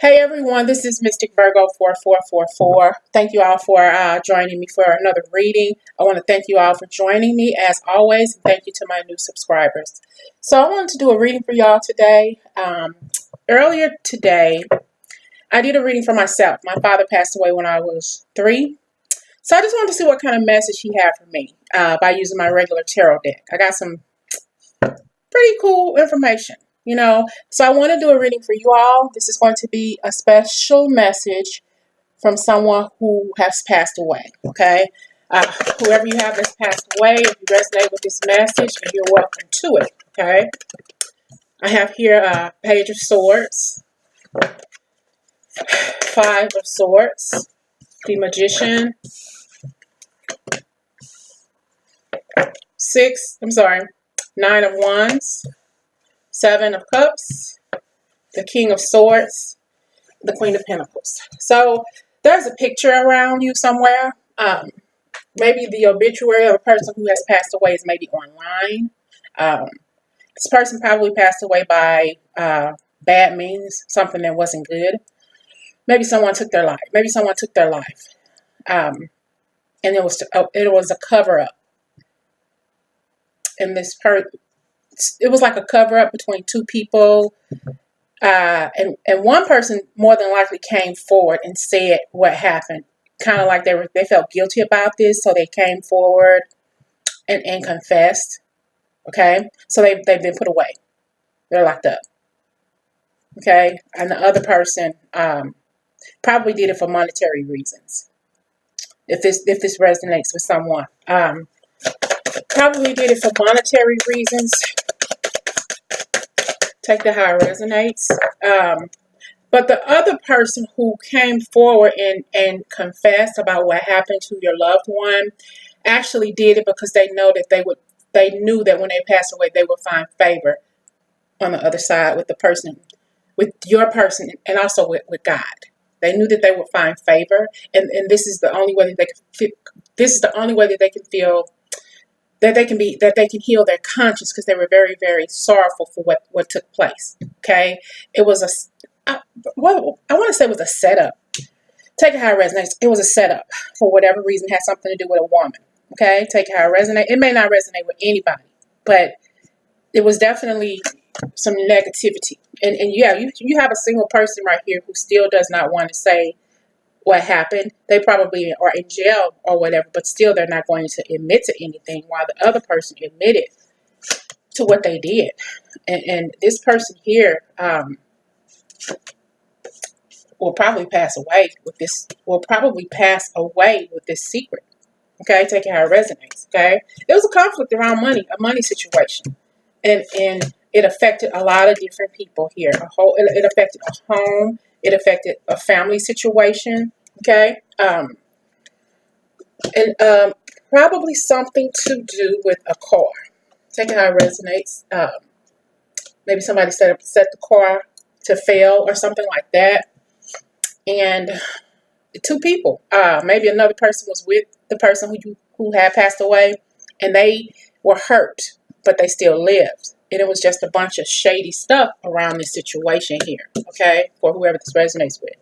Hey everyone, this is Mystic Virgo 4444. Thank you all for joining me for another reading. I want to thank you all for joining me as always, and thank you to my new subscribers. So I wanted to do a reading for y'all today. Earlier today, I did a reading for myself. My father passed away when I was 3. So I just wanted to see what kind of message he had for me by using my regular tarot deck. I got some pretty cool information. So I want to do a reading for you all. This is going to be a special message from someone who has passed away, okay? Whoever you have that's passed away, if you resonate with this message, you're welcome to it, okay? I have here Page of Swords, 5 of Swords, the Magician, 9 of Wands, 7 of Cups, the King of Swords, the Queen of Pentacles. So there's a picture around you somewhere. Maybe the obituary of a person who has passed away is maybe online. This person probably passed away by bad means, something that wasn't good. Maybe someone took their life. And it was a cover up. And it was like a cover up between two people. And one person more than likely came forward and said what happened. Kind of like they felt guilty about this, so they came forward and confessed. Okay, so they've been put away. They're locked up. Okay, and the other person probably did it for monetary reasons. If this resonates with someone, probably did it for monetary reasons. Take that how it resonates. But the other person who came forward and confessed about what happened to your loved one actually did it because they knew that when they passed away, they would find favor on the other side with your person, and also with God. They knew that they would find favor, and this is the only way that they can feel. This is the only way that they can feel that they can heal their conscience, because they were very, very sorrowful for what took place. Okay, it was I want to say it was a setup. Take it how it resonates. It was a setup for whatever reason. Had something to do with a woman. Okay, take it how it resonates. It may not resonate with anybody, but it was definitely some negativity. And yeah, you have a single person right here who still does not want to say what happened. They probably are in jail or whatever, but still they're not going to admit to anything, while the other person admitted to what they did. And this person here will probably pass away with this. Secret. Okay, take it how it resonates. Okay, it was a conflict around money, a money situation, and it affected a lot of different people here. It affected a home. It affected a family situation. Okay, and probably something to do with a car. Take it how it resonates. Maybe somebody set the car to fail or something like that. And 2 people, maybe another person was with the person who had passed away, and they were hurt, but they still lived. And it was just a bunch of shady stuff around this situation here, okay, for whoever this resonates with.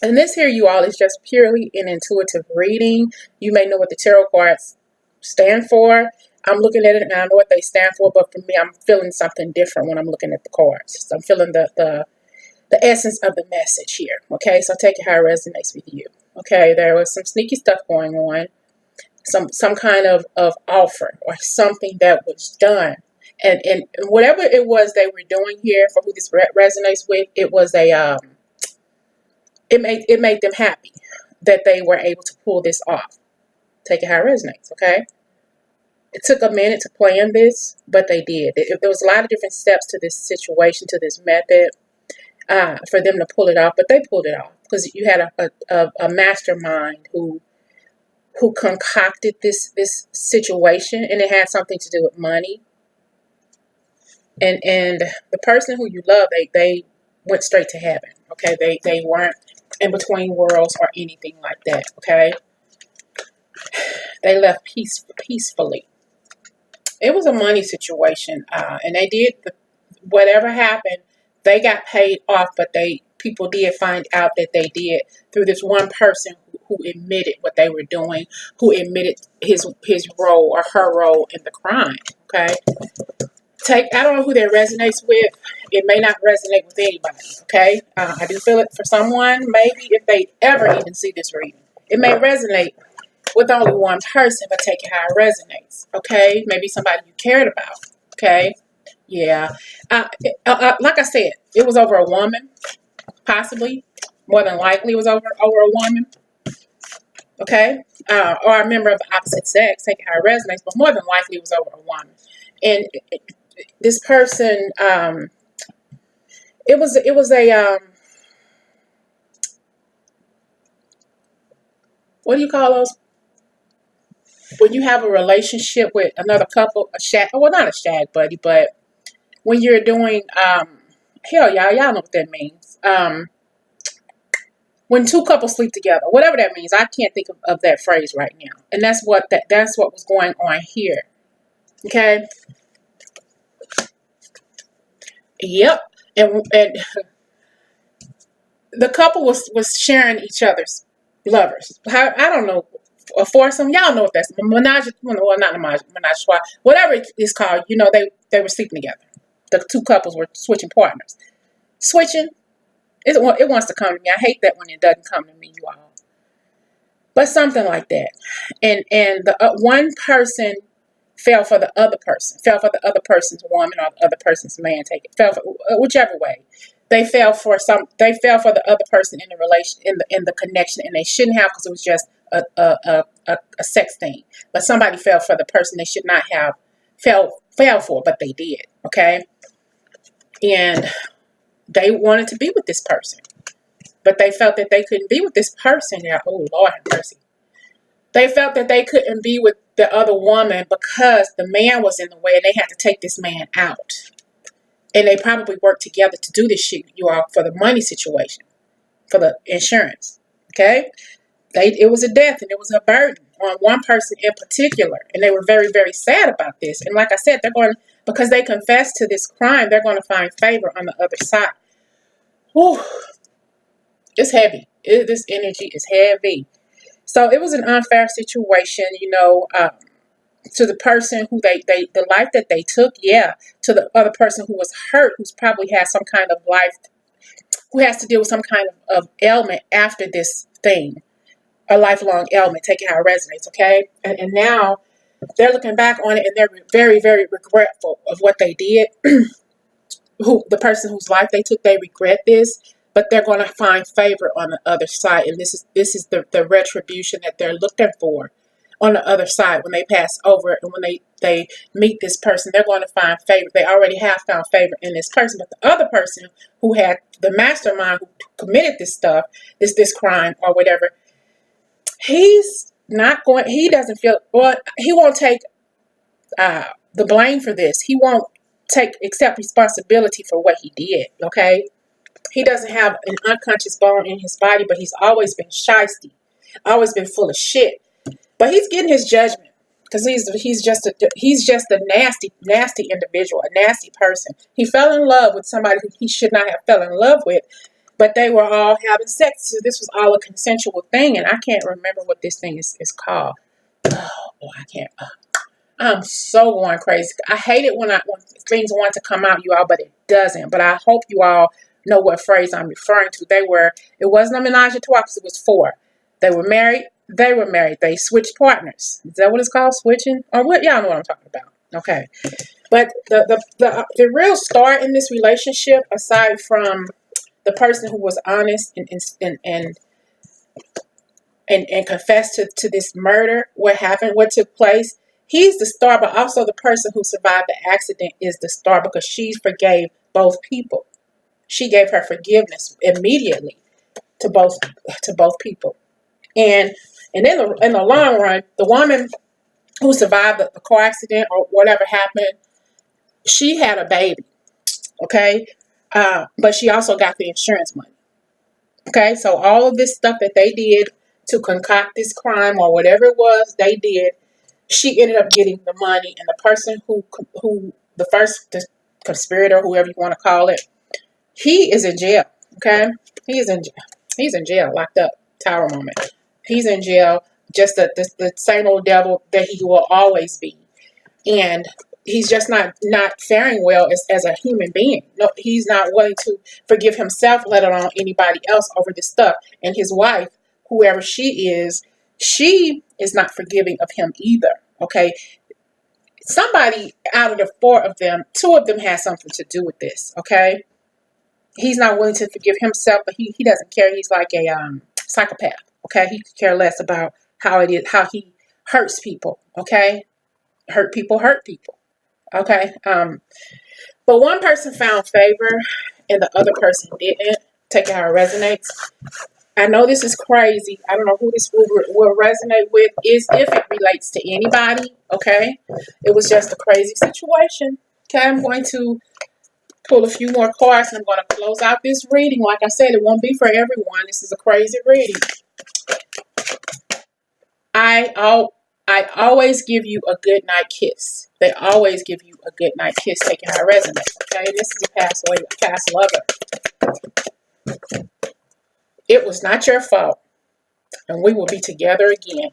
And this here, you all, is just purely an intuitive reading. You may know what the tarot cards stand for. I'm looking at it and I know what they stand for, but for me, I'm feeling something different when I'm looking at the cards. So I'm feeling the essence of the message here. Okay, so take it how it resonates with you. Okay, there was some sneaky stuff going on, some kind of offer or something that was done, and whatever it was they were doing here, for who this resonates with, it was it made them happy that they were able to pull this off. Take it how it resonates. Okay, it took a minute to plan this, but they did. There was a lot of different steps to this situation, to this method, for them to pull it off, but they pulled it off because you had a mastermind who concocted this situation, and it had something to do with money. And the person who you love, they went straight to heaven. Okay, they weren't in between worlds or anything like that. Okay, they left peacefully. It was a money situation, and they did whatever happened. They got paid off, but people did find out that they did through this one person who admitted what they were doing, who admitted his role or her role in the crime. Okay, I don't know who that resonates with. It may not resonate with anybody. Okay, I do feel it for someone. Maybe if they ever even see this reading, it may resonate with only one person, but take it how it resonates. Okay, maybe somebody you cared about. Okay, yeah. Like I said, it was over a woman, possibly. More than likely, it was over a woman. Okay, or a member of the opposite sex. Take it how it resonates, but more than likely, it was over a woman. And this person, it was a what do you call those? When you have a relationship with another couple, not a shag buddy, but when you're doing, hell, y'all know what that means. When two couples sleep together, whatever that means, I can't think of that phrase right now. And that's what was going on here. Okay. Yep. And the couple was sharing each other's lovers. I don't know, a foursome. Y'all know what that's menage. Well, not menage, whatever it's called. You know, they were sleeping together. The two couples were switching partners. Switching. It wants to come to me. I hate that when it doesn't come to me, you all. But something like that. And the one person fell for the other person. Fell for the other person's woman or the other person's man. Fell for whichever way. They fell for the other person in the relation, in the connection, and they shouldn't have, because it was just a sex thing. But somebody fell for the person they should not have fell for, but they did. Okay, and they wanted to be with this person, but they felt that they couldn't be with this person. Yeah, oh Lord have mercy. They felt that they couldn't be with the other woman because the man was in the way, and they had to take this man out. And they probably worked together to do this shit, you all, for the money situation, for the insurance. Okay? It was a death, and it was a burden on one person in particular. And they were very, very sad about this. And like I said, because they confessed to this crime, they're going to find favor on the other side. Whew. It's heavy. This energy is heavy. So it was an unfair situation, to the person who the life that they took, yeah, to the other person who was hurt, who's probably has some kind of life, who has to deal with some kind of ailment after this thing, a lifelong ailment, take it how it resonates, okay? And now they're looking back on it, and they're very, very regretful of what they did. The person whose life they took, they regret this, but they're going to find favor on the other side, and this is the retribution that they're looking for on the other side when they pass over, and when they meet this person, they're going to find favor. They already have found favor in this person, but the other person who had the mastermind who committed this stuff, this crime or whatever, he's not going. He doesn't feel. Well, he won't take the blame for this. He won't accept responsibility for what he did. Okay, he doesn't have an unconscious bone in his body, but he's always been shysty, always been full of shit. But he's getting his judgment, because he's just a nasty individual, a nasty person. He fell in love with somebody who he should not have fell in love with, but they were all having sex. So this was all a consensual thing, and I can't remember what this thing is called. Oh, I can't. I'm so going crazy. I hate it when things want to come out, you all, but it doesn't. But I hope you all know what phrase I'm referring to. It wasn't a menage a trois, because it was 4. They were married. They switched partners. Is that what it's called? Switching? Or what? Y'all know what I'm talking about. Okay. But the real star in this relationship, aside from the person who was honest and confessed to this murder, what happened, what took place, he's the star, but also the person who survived the accident is the star, because she forgave both people. She gave her forgiveness immediately to both people. And in the long run, the woman who survived the car accident or whatever happened, she had a baby, okay? But she also got the insurance money, okay? So all of this stuff that they did to concoct this crime or whatever it was they did, she ended up getting the money. And the person the conspirator, whoever you want to call it, He is in jail. Okay, he is in jail. He's in jail, locked up. Tower moment. He's in jail, just the same old devil that he will always be, and he's just not faring well as a human being. No, he's not willing to forgive himself, let alone anybody else over this stuff. And his wife, whoever she is not forgiving of him either. Okay, somebody out of the four of them, two of them has something to do with this. Okay, he's not willing to forgive himself, but he doesn't care. He's like a psychopath. Okay, he could care less about how he hurts people. Okay, hurt people. Okay, but one person found favor and the other person didn't. Take it how it resonates. I know this is crazy. I don't know who this will resonate with, is if it relates to anybody. Okay, it was just a crazy situation. Okay, I'm going to pull a few more cards and I'm going to close out this reading. Like I said, it won't be for everyone. This is a crazy reading. I always give you a good night kiss. They always give you a good night kiss. Take it how it resonates. Okay, this is a past lover. It was not your fault, and we will be together again.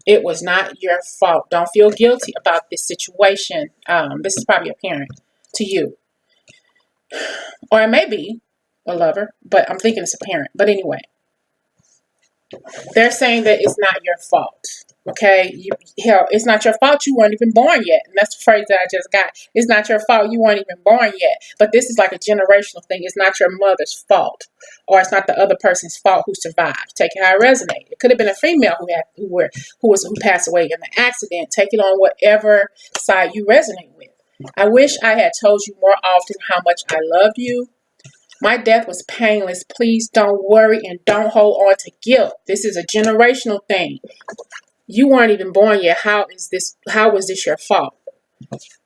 It was not your fault. Don't feel guilty about this situation. This is probably a parent to you, or it may be a lover, but I'm thinking it's a parent. But anyway, they're saying that it's not your fault. Okay, it's not your fault. You weren't even born yet, and that's the phrase that I just got. It's not your fault. You weren't even born yet. But this is like a generational thing. It's not your mother's fault, or it's not the other person's fault who survived. Take it how it resonates. It could have been a female who passed away in the accident. Take it on whatever side you resonate with. I wish I had told you more often how much I loved you. My death was painless. Please don't worry and don't hold on to guilt. This is a generational thing. You weren't even born yet. How was this your fault?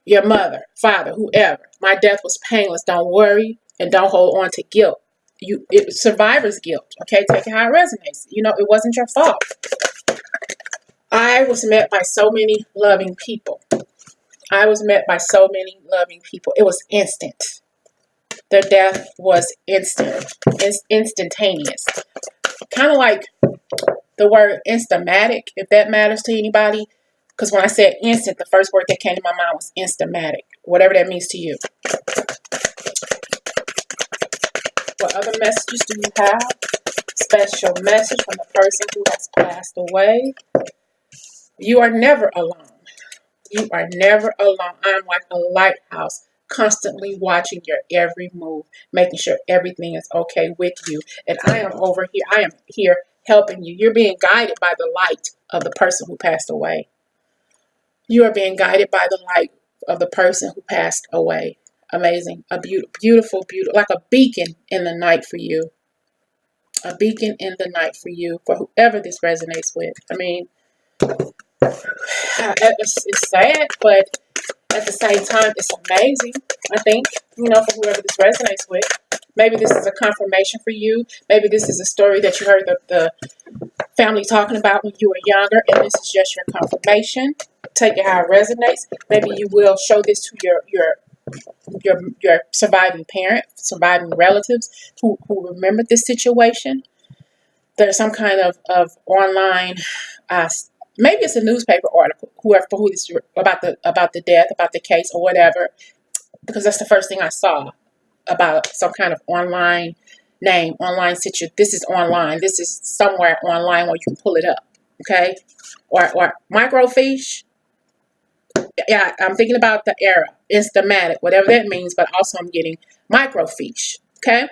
Your mother, father, whoever. My death was painless. Don't worry and don't hold on to guilt. It was survivor's guilt. Okay, take it how it resonates. It wasn't your fault. I was met by so many loving people. It was instant. Their death was instantaneous. Kind of like the word instamatic, if that matters to anybody. Because when I said instant, the first word that came to my mind was instamatic. Whatever that means to you. What other messages do you have? Special message from the person who has passed away. You are never alone. You are never alone. I'm like a lighthouse, constantly watching your every move, making sure everything is okay with you. And I am over here. I am here helping you. You're being guided by the light of the person who passed away. You are being guided by the light of the person who passed away. Amazing. A beautiful, like a beacon in the night for you. A beacon in the night for you, for whoever this resonates with. I mean, it's sad, but at the same time, it's amazing, I think, for whoever this resonates with. Maybe this is a confirmation for you. Maybe this is a story that you heard the family talking about when you were younger, and this is just your confirmation. Take it how it resonates. Maybe you will show this to your surviving parent, surviving relatives who remember this situation. There's some kind of online, maybe it's a newspaper article, who this about the death, about the case or whatever, because that's the first thing I saw about some kind of online situation. This is online. This is somewhere online where you can pull it up, okay? Or microfiche. Yeah, I'm thinking about the era, instamatic, whatever that means, but also I'm getting microfiche, okay?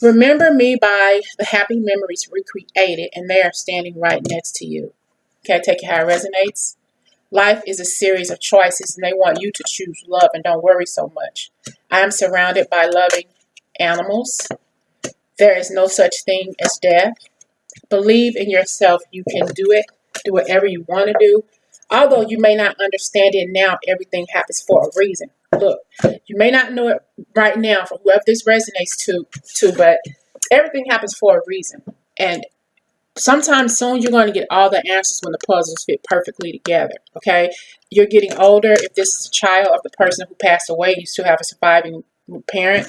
Remember me by the happy memories recreated, and they are standing right next to you. Okay, take it how it resonates. Life is a series of choices, and they want you to choose love, and don't worry so much. I am surrounded by loving animals. There is no such thing as death. Believe in yourself. You can do it. Do whatever you want to do. Although you may not understand it now, everything happens for a reason. Look, you may not know it right now for whoever this resonates to, but everything happens for a reason. And sometime soon you're going to get all the answers when the puzzles fit perfectly together, okay? You're getting older. If this is a child of the person who passed away, you still have a surviving parent,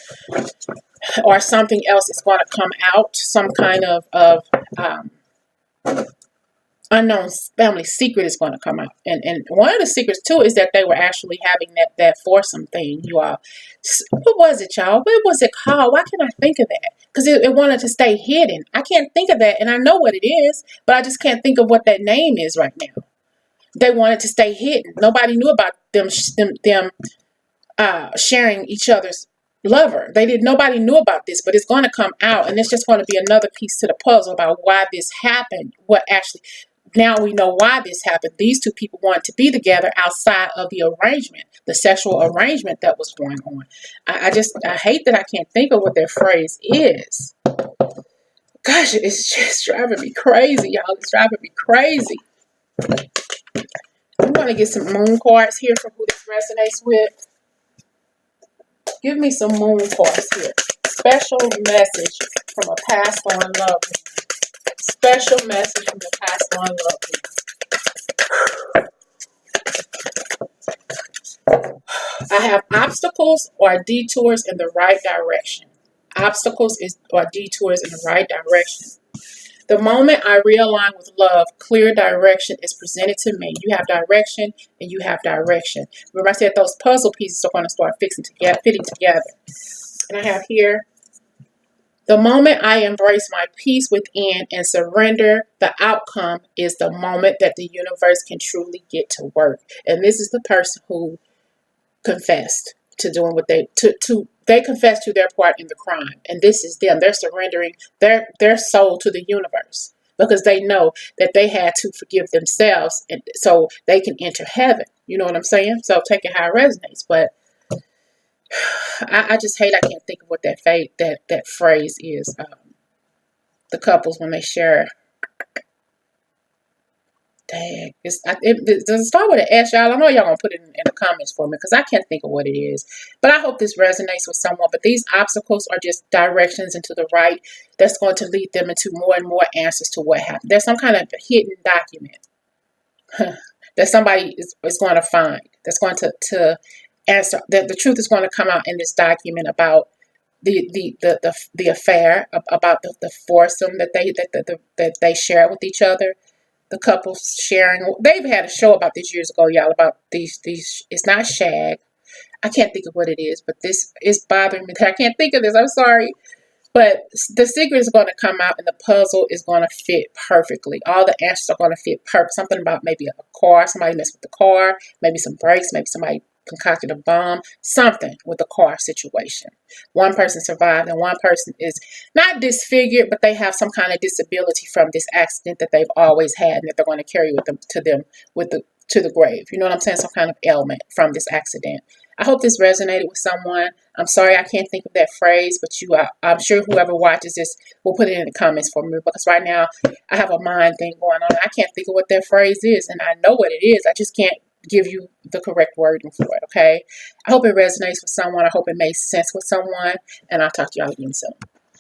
or something else is going to come out. Some kind of um, unknown family secret is going to come out. And one of the secrets too is that they were actually having that foursome thing, you all. What was it, y'all? What was it called? Why can't I think of that? Because it wanted to stay hidden. I can't think of that, and I know what it is, but I just can't think of what that name is right now. They wanted to stay hidden. Nobody knew about them sharing each other's lover. Nobody knew about this, but it's going to come out, and it's just going to be another piece to the puzzle about why this happened. What actually, now we know why this happened. These two people wanted to be together outside of the arrangement, the sexual arrangement that was going on. I hate that I can't think of what their phrase is. Gosh, it's just driving me crazy, y'all. It's driving me crazy. I'm going to get some moon cards here for who this resonates with. Give me some moon cards here. Special message from a passed on loved one. Special message from a passed on loved one. I have obstacles or detours in the right direction. Obstacles or detours in the right direction. The moment I realign with love, clear direction is presented to me. You have direction and you have direction. Remember I said those puzzle pieces are going to start fitting together. And I have here, the moment I embrace my peace within and surrender, the outcome is the moment that the universe can truly get to work. And this is the person who confessed to doing what they confessed to their part in the crime, and this is them. They're surrendering their soul to the universe because they know that they had to forgive themselves, and so they can enter heaven. You know what I'm saying? So take it how it resonates. But I just hate I can't think of what that phrase is. The couples when they share. Dang, it does it start with an S, y'all? I know y'all gonna put it in the comments for me because I can't think of what it is. But I hope this resonates with someone. But these obstacles are just directions into the right that's going to lead them into more and more answers to what happened. There's some kind of hidden document that somebody is going to find that's going to answer. That the truth is going to come out in this document about the affair, about the foursome that they share with each other. The couples sharing. They've had a show about this years ago, y'all, about these. It's not shag. I can't think of what it is, but this is bothering me. I can't think of this. I'm sorry. But the secret is going to come out and the puzzle is going to fit perfectly. All the answers are going to fit perfect. Something about maybe a car. Somebody messed with the car. Maybe some brakes. Maybe somebody concocted a bomb. Something with the car situation. One person survived and one person is not disfigured, but they have some kind of disability from this accident that they've always had and that they're going to carry with them to the grave. You know what I'm saying? Some kind of ailment from this accident. I hope this resonated with someone. I'm sorry I can't think of that phrase, but I'm sure whoever watches this will put it in the comments for me because right now I have a mind thing going on. I can't think of what that phrase is, and I know what it is. I just can't give you the correct wording for it, okay? I hope it resonates with someone. I hope it makes sense with someone, and I'll talk to y'all again soon.